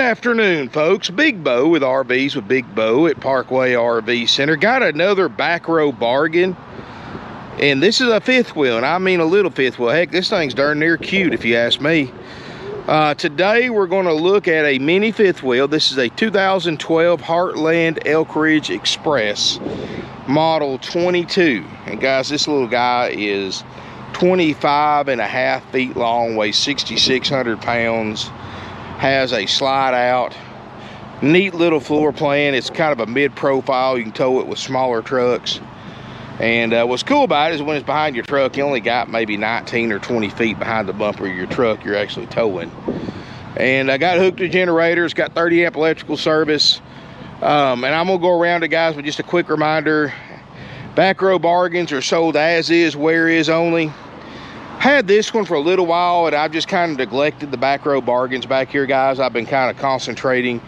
afternoon, folks. Big Bo with RVs with Big Bo at Parkway RV Center. Got another back row bargain, and this is a fifth wheel, and I mean a little fifth wheel. Heck, this thing's darn near cute if you ask me. Today we're going to look at a mini fifth wheel. This is a 2012 Heartland Elkridge Express model 22, and guys, this little guy is 25.5 feet long, weighs 6,600 pounds, has a slide out, neat little floor plan. It's kind of a mid profile. You can tow it with smaller trucks, and what's cool about it is when it's behind your truck, you only got maybe 19 or 20 feet behind the bumper of your truck you're actually towing. And I got hooked to generators, got 30 amp electrical service, and I'm gonna go around it, guys, with just a quick reminder. Back row bargains are sold as is, where is only. Had this one for a little while, and I've just kind of neglected the back row bargains back here, guys. I've been kind of concentrating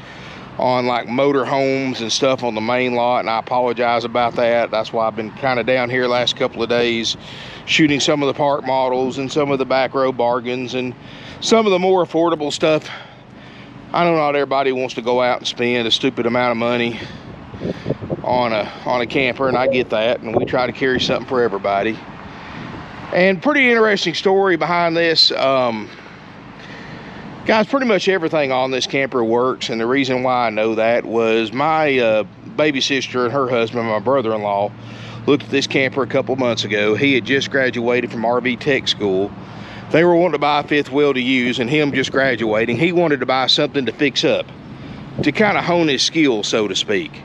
on like motor homes and stuff on the main lot, and I apologize about that. That's why I've been kind of down here last couple of days shooting some of the park models and some of the back row bargains and some of the more affordable stuff. I know not everybody wants to go out and spend a stupid amount of money on a camper, and I get that, and we try to carry something for everybody. And pretty interesting story behind this. Guys, pretty much everything on this camper works, and the reason why I know that was my baby sister and her husband, my brother-in-law, looked at this camper a couple months ago. He had just graduated from RV tech school. They were wanting to buy a fifth wheel to use, and him just graduating, he wanted to buy something to fix up, to kind of hone his skills, so to speak.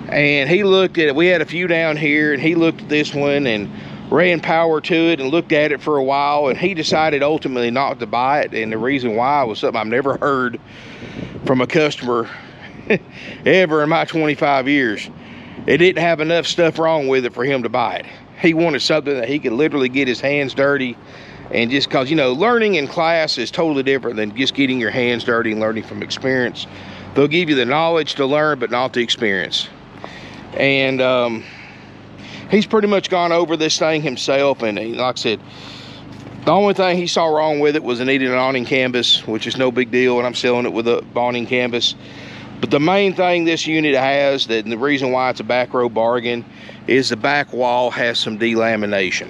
And he looked at it. We had a few down here, and he looked at this one and ran power to it and looked at it for a while, and he decided ultimately not to buy it. And the reason why was something I've never heard from a customer ever in my 25 years. It didn't have enough stuff wrong with it for him to buy it. He wanted something that he could literally get his hands dirty, and just cause, you know, learning in class is totally different than just getting your hands dirty and learning from experience. They'll give you the knowledge to learn, but not the experience. And he's pretty much gone over this thing himself, and he, like I said, the only thing he saw wrong with it was it needed an awning canvas, which is no big deal, and I'm selling it with a awning canvas. But the main thing this unit has, that, and the reason why it's a back row bargain, is the back wall has some delamination.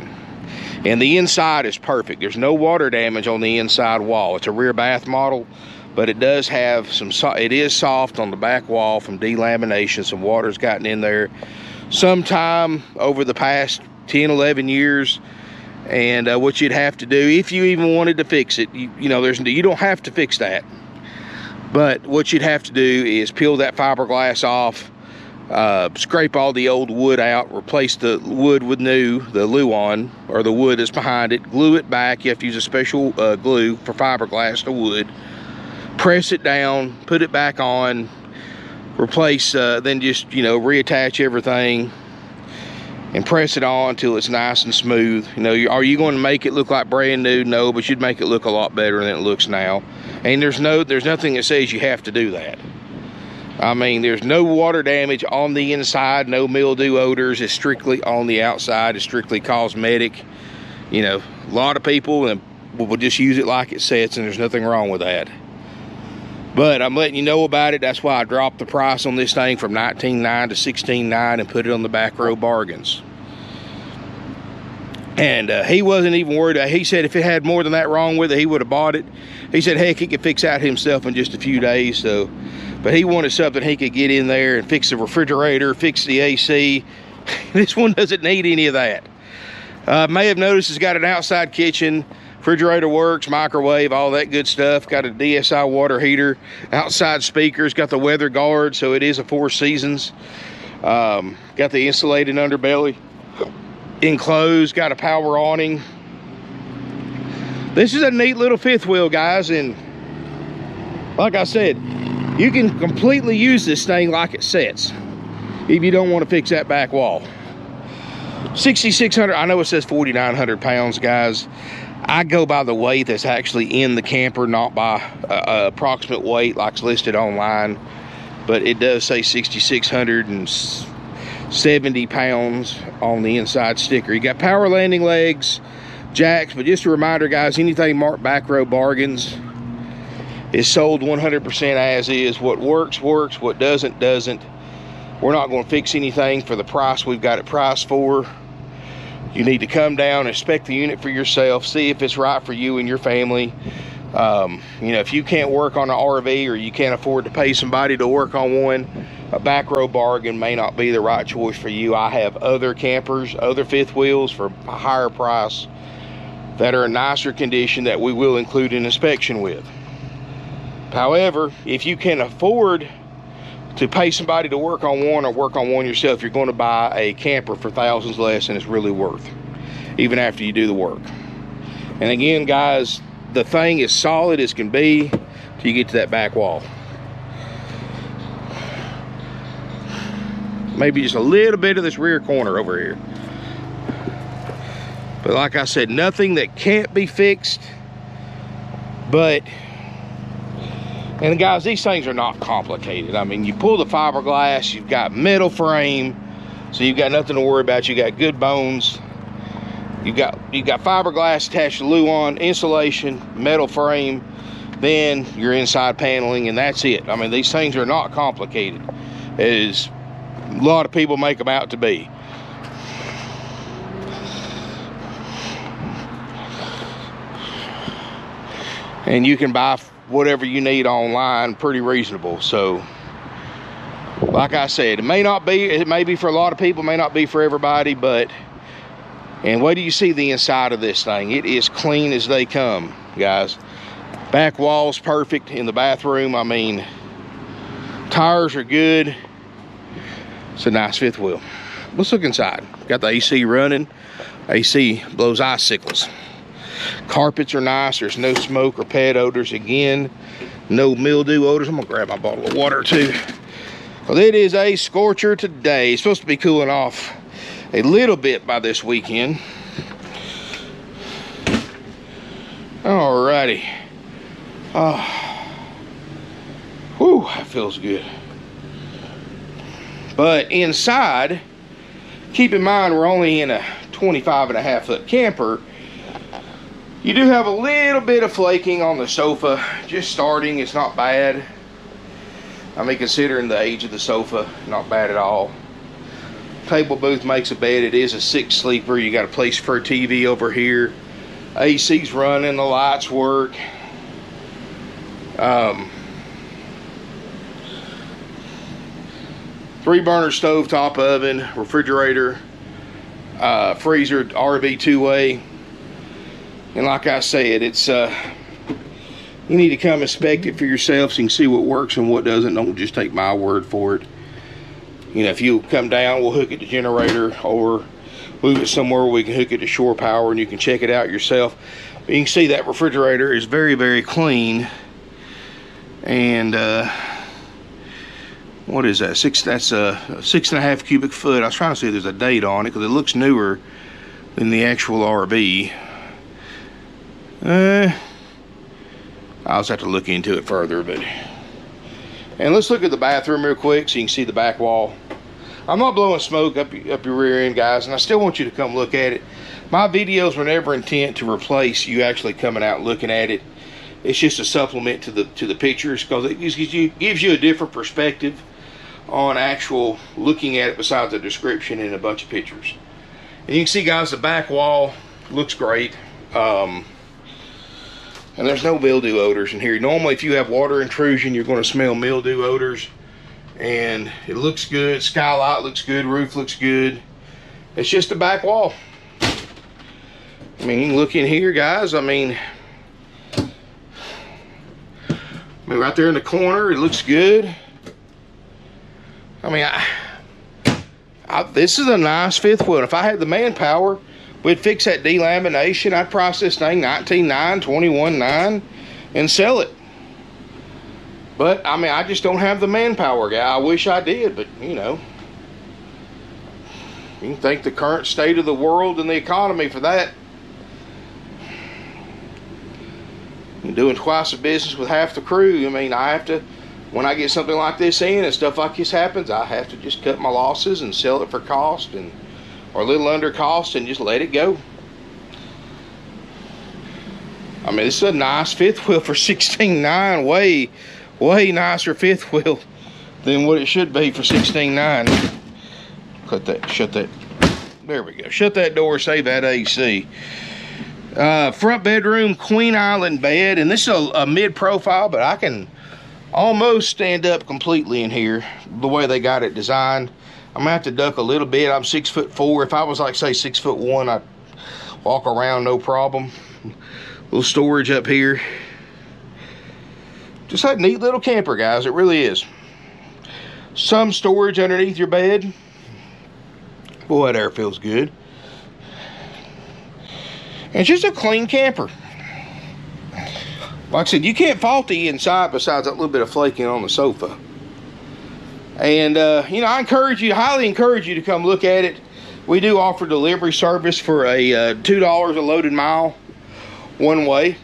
And the inside is perfect. There's no water damage on the inside wall. It's a rear bath model, but it does have some, it is soft on the back wall from delamination. Some water's gotten in there sometime over the past 10, 11 years. And what you'd have to do, if you even wanted to fix it, you know, you don't have to fix that. But what you'd have to do is peel that fiberglass off, scrape all the old wood out, replace the wood with new, the Luan, or the wood that's behind it, glue it back. You have to use a special glue for fiberglass to wood. Press it down, put it back on, replace, then just, you know, reattach everything and press it on until it's nice and smooth. You know, are you going to make it look like brand new? No, but you'd make it look a lot better than it looks now. And there's nothing that says you have to do that. I mean, there's no water damage on the inside, no mildew odors. It's strictly on the outside. It's strictly cosmetic. You know, a lot of people will just use it like it sits, and there's nothing wrong with that. But I'm letting you know about it. That's why I dropped the price on this thing from $19,900 to $16,900 and put it on the back row bargains. And he wasn't even worried. He said if it had more than that wrong with it, he would have bought it. He said, heck, he could fix out himself in just a few days. So, but he wanted something he could get in there and fix the refrigerator, fix the AC. This one doesn't need any of that. May have noticed it's got an outside kitchen. Refrigerator works, microwave, all that good stuff. Got a DSI water heater, outside speakers, got the weather guard, so it is a 4 seasons. Got the insulated underbelly enclosed, got a power awning. This is a neat little fifth wheel, guys, and like I said, you can completely use this thing like it sits if you don't want to fix that back wall. 6,600, I know it says 4,900 pounds, guys. I go by the weight that's actually in the camper, not by approximate weight like's listed online. But it does say 6,670 pounds on the inside sticker. You got power landing legs, jacks, but just a reminder, guys, anything marked back row bargains It's sold 100% as is. What works, works. What doesn't, doesn't. We're not going to fix anything for the price we've got it priced for. You need to come down, inspect the unit for yourself, see if it's right for you and your family. You know, if you can't work on an RV or you can't afford to pay somebody to work on one, a back row bargain may not be the right choice for you. I have other campers, other fifth wheels for a higher price that are in nicer condition that we will include an inspection with. However, if you can afford to pay somebody to work on one or work on one yourself, you're going to buy a camper for thousands less than it's really worth, even after you do the work. And again, guys, the thing is solid as can be till you get to that back wall. Maybe just a little bit of this rear corner over here. But like I said, nothing that can't be fixed. But, and guys, these things are not complicated. I mean, you pull the fiberglass, you've got metal frame, so you've got nothing to worry about. You got good bones. You got fiberglass attached to Luan, insulation, metal frame, then your inside paneling, and that's it. I mean, these things are not complicated, as a lot of people make them out to be. And you can buy whatever you need online pretty reasonable. So like I said, it may be for a lot of people, may not be for everybody, but and wait till you see the inside of this thing. It is clean as they come, guys. Back wall's perfect in the bathroom. I mean, tires are good. It's a nice fifth wheel. Let's look inside. Got the AC running. AC blows icicles. Carpets are nice. There's no smoke or pet odors. Again, no mildew odors. I'm gonna grab my bottle of water too. Well, it is a scorcher today. It's supposed to be cooling off a little bit by this weekend. Alrighty. Whew, that feels good. But inside, keep in mind we're only in a 25.5 foot camper. You do have a little bit of flaking on the sofa, just starting. It's not bad. I mean, considering the age of the sofa, not bad at all. Table booth makes a bed. It is a 6 sleeper. You got a place for a TV over here. AC's running, the lights work. 3-burner stove top oven, refrigerator, freezer, RV 2-way. And like I said, it's you need to come inspect it for yourself so you can see what works and what doesn't. Don't just take my word for it. You know, if you come down, we'll hook it to generator or move it somewhere where we can hook it to shore power and you can check it out yourself. But you can see that refrigerator is very, very clean. And what is that? That's a 6.5 cubic foot. I was trying to see if there's a date on it because it looks newer than the actual RV. I'll just have to look into it further, but. And let's look at the bathroom real quick so you can see the back wall. I'm not blowing smoke up your rear end, guys, and I still want you to come look at it. My videos were never intent to replace you actually coming out and looking at it. It's just a supplement to the pictures because it gives you a different perspective on actual looking at it besides the description and a bunch of pictures. And you can see, guys, the back wall looks great. And there's no mildew odors in here. Normally, if you have water intrusion, you're going to smell mildew odors. And it looks good. Skylight looks good. Roof looks good. It's just a back wall. I mean, you can look in here, guys. I mean, right there in the corner, it looks good. I mean, this is a nice fifth wheel. If I had the manpower, we'd fix that delamination. I'd price this thing $19,900, $21,900 and sell it. But I mean, I just don't have the manpower, guy. I wish I did, but you know, you can thank the current state of the world and the economy for that. You're doing twice the business with half the crew. I mean, I have to, when I get something like this in and stuff like this happens, I have to just cut my losses and sell it for cost and or a little under cost and just let it go. I mean, this is a nice fifth wheel for $16,900. Way nicer fifth wheel than what it should be for $16,900. Cut that, shut that. There we go. Shut that door, save that AC. Front bedroom, Queen Island bed, and this is a mid-profile, but I can almost stand up completely in here the way they got it designed. I'm gonna have to duck a little bit. I'm 6'4". If I was like, say, 6'1", I'd walk around no problem. Little storage up here. Just a neat little camper, guys. It really is. Some storage underneath your bed. Boy, that air feels good. And it's just a clean camper. Like I said, you can't fault the inside besides that little bit of flaking on the sofa. And, you know, I highly encourage you to come look at it. We do offer delivery service for a $2 a loaded mile, one way.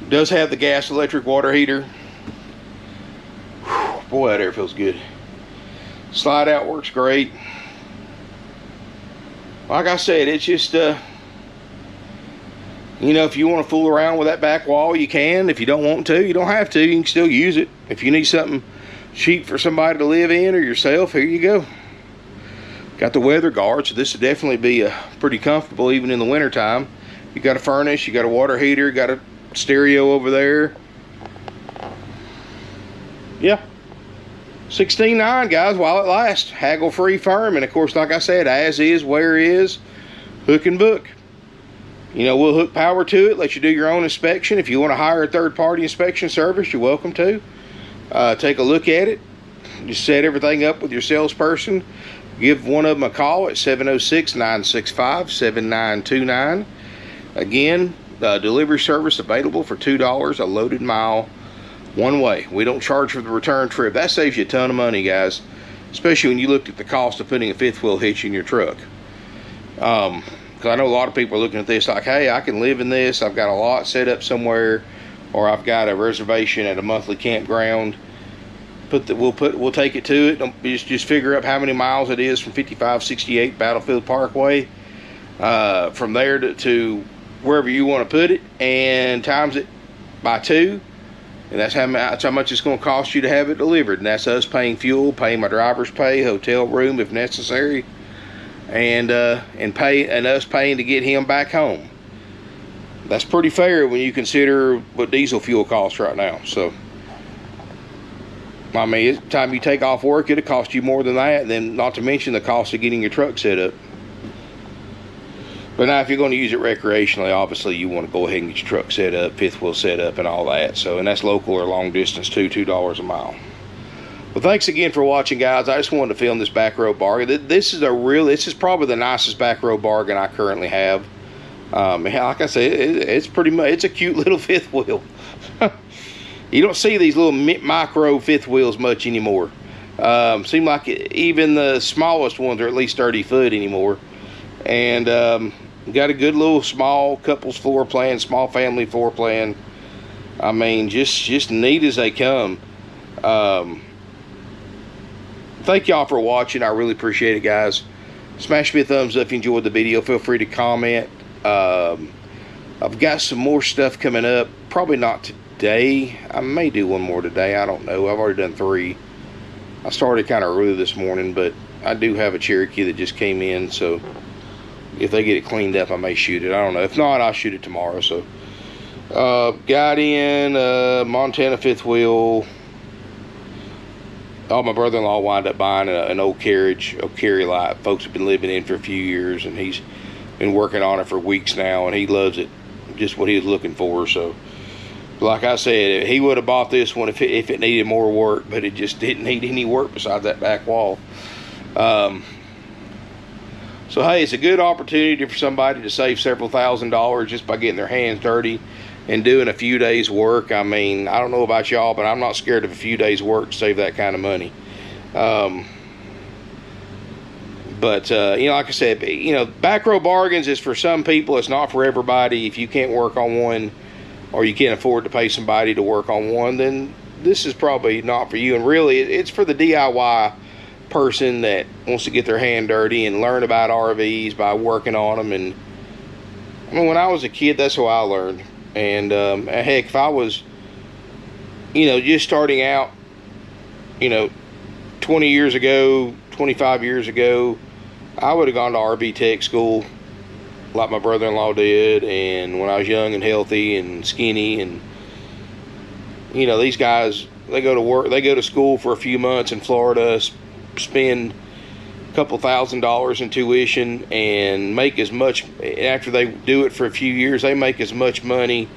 Does have the gas, electric, water heater. Whew, boy, that air feels good. Slide out works great. Like I said, it's just, you know, if you want to fool around with that back wall, you can. If you don't want to, you don't have to. You can still use it. If you need something cheap for somebody to live in or yourself, here you go. Got the weather guard, so this would definitely be pretty comfortable even in the winter time. You got a furnace, you got a water heater, got a stereo over there. Yeah. $16,900, guys, while it lasts. Haggle free firm, and of course, like I said, as is, where is, hook and book. You know, we'll hook power to it, let you do your own inspection. If you want to hire a third-party inspection service, you're welcome to. Take a look at it. Just set everything up with your salesperson. Give one of them a call at 706-965-7929. Again, delivery service available for $2 a loaded mile, one way. We don't charge for the return trip. That saves you a ton of money, guys, especially when you looked at the cost of putting a fifth wheel hitch in your truck. Because I know a lot of people are looking at this like, hey, I can live in this. I've got a lot set up somewhere, or I've got a reservation at a monthly campground. We'll take it to it. Just figure up how many miles it is from 5568 Battlefield Parkway, from there to wherever you want to put it, and times it by 2. And that's how much it's going to cost you to have it delivered. And that's us paying fuel, paying my driver's pay, hotel room if necessary, and us paying to get him back home. That's pretty fair when you consider what diesel fuel costs right now. So, I mean, every time you take off work, it'll cost you more than that. Then, not to mention the cost of getting your truck set up. But now, if you're going to use it recreationally, obviously you want to go ahead and get your truck set up, fifth wheel set up, and all that. So, and that's local or long distance too, $2 a mile. Well, thanks again for watching, guys. I just wanted to film this back road bargain. This is probably the nicest back road bargain I currently have. Like I said, it's a cute little fifth wheel. You don't see these little micro fifth wheels much anymore. Seem like even the smallest ones are at least 30 foot anymore. And got a good little small couples floor plan, small family floor plan. I mean, just neat as they come. Thank y'all for watching. I really appreciate it, guys. Smash me a thumbs up if you enjoyed the video. Feel free to comment. I've got some more stuff coming up. Probably not today. I may do one more today. I don't know. I've already done 3. I started kind of early this morning, but I do have a Cherokee that just came in, so if they get it cleaned up, I may shoot it. I don't know. If not, I'll shoot it tomorrow. So, got in Montana fifth wheel. Oh, my brother-in-law wound up buying an old carry light. Folks have been living in for a few years, and he's been working on it for weeks now, and he loves it. Just what he was looking for. So, like I said, he would have bought this one if it needed more work, but it just didn't need any work besides that back wall. So, hey, it's a good opportunity for somebody to save several $1,000s just by getting their hands dirty and doing a few days work. I mean, I don't know about y'all, but I'm not scared of a few days work to save that kind of money. You know, like I said, you know, back row bargains is for some people. It's not for everybody. If you can't work on one, or you can't afford to pay somebody to work on one, then this is probably not for you. And really, it's for the DIY person that wants to get their hand dirty and learn about RVs by working on them I mean, when I was a kid, that's how I learned. And heck, if I was, just starting out, 20 years ago, 25 years ago, I would have gone to RV tech school like my brother-in-law did. And when I was young and healthy and skinny, and these guys, they go to work, they go to school for a few months in Florida, spend a couple $1,000s in tuition, and make as much, after they do it for a few years, they make as much money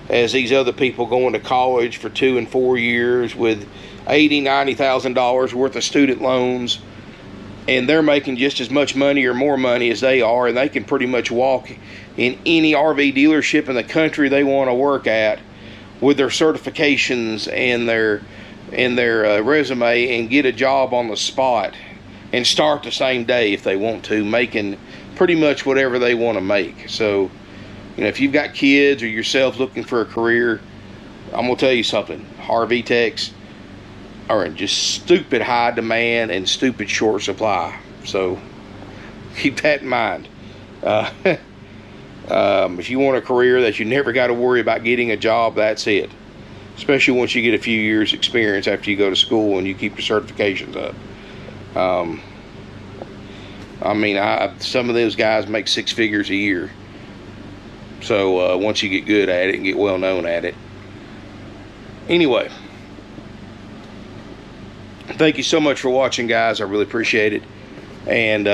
as these other people going to college for 2 and 4 years with $80,000-$90,000 worth of student loans, and they're making just as much money or more money as they are, and they can pretty much walk in any RV dealership in the country they want to work at with their certifications and their resume, and get a job on the spot and start the same day if they want to, making pretty much whatever they want to make. So, if you've got kids or yourself looking for a career, I'm going to tell you something. RV techs are in just stupid high demand and stupid short supply. So keep that in mind. If you want a career that you never got to worry about getting a job, that's it. Especially once you get a few years experience after you go to school and you keep your certifications up. Some of those guys make 6 figures a year. So once you get good at it and get well known at it. Anyway, thank you so much for watching, guys. I really appreciate it. And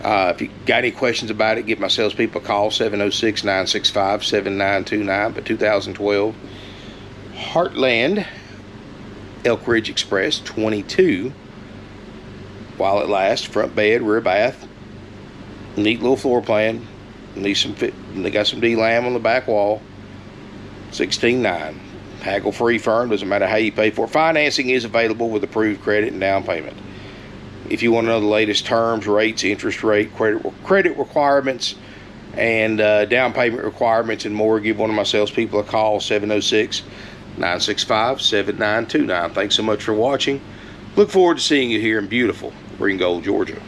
if you got any questions about it, give my salespeople a call, 706-965-7929. But 2012 Heartland Elkridge Express 22, while it lasts. Front bed, rear bath, neat little floor plan. They got some delam on the back wall. 16.9. Haggle free firm, doesn't matter how you pay for it. Financing is available with approved credit and down payment. If you want to know the latest terms, rates, interest rate, credit requirements, and down payment requirements and more, give one of my salespeople a call, 706-965-7929. Thanks so much for watching. Look forward to seeing you here in beautiful Ringgold, Georgia.